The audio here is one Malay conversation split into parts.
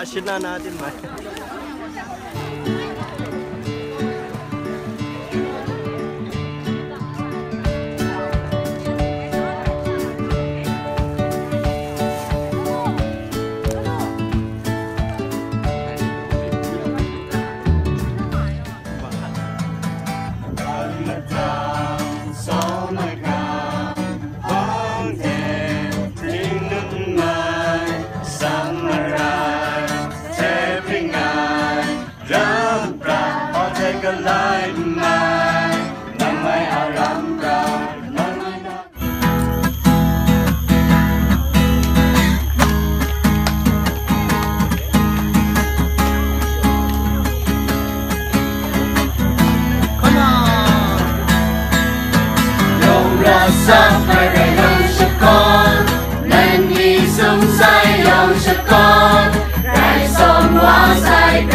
Passion na natin man. Sa parehong syukon, nanisong sayong syukon. Kay somwasay,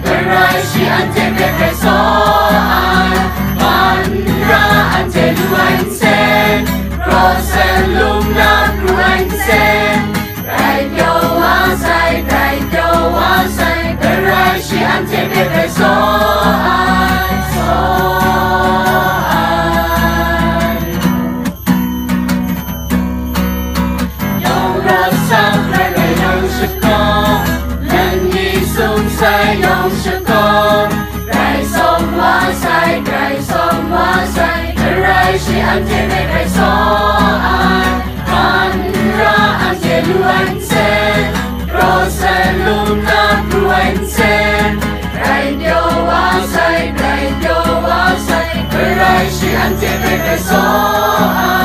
karay si ante kay soan. Manra ante luansen, rosen lumna luansen. Kay wasay, karay si ante kay soan. Sayong syukon, kay somwasay, karay si ante kay soan. Manra ante luansen, rosen lumna luansen. Kay wasay, karay si ante kay soan.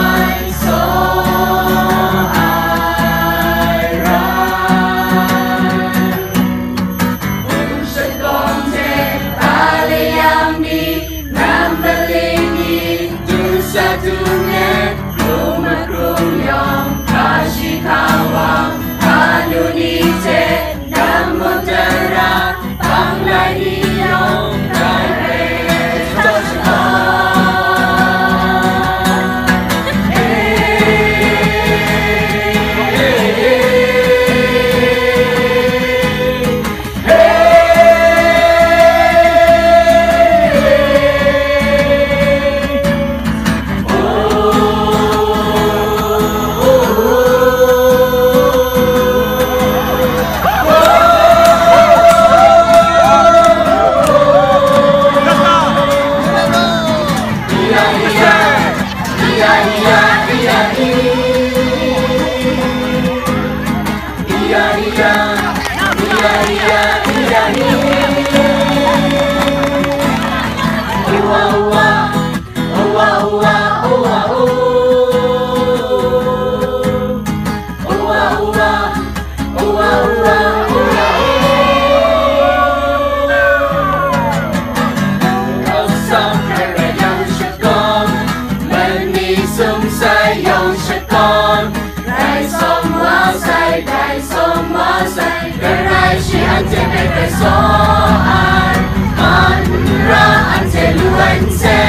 Karay si ante kay soan. Manra ante luansen.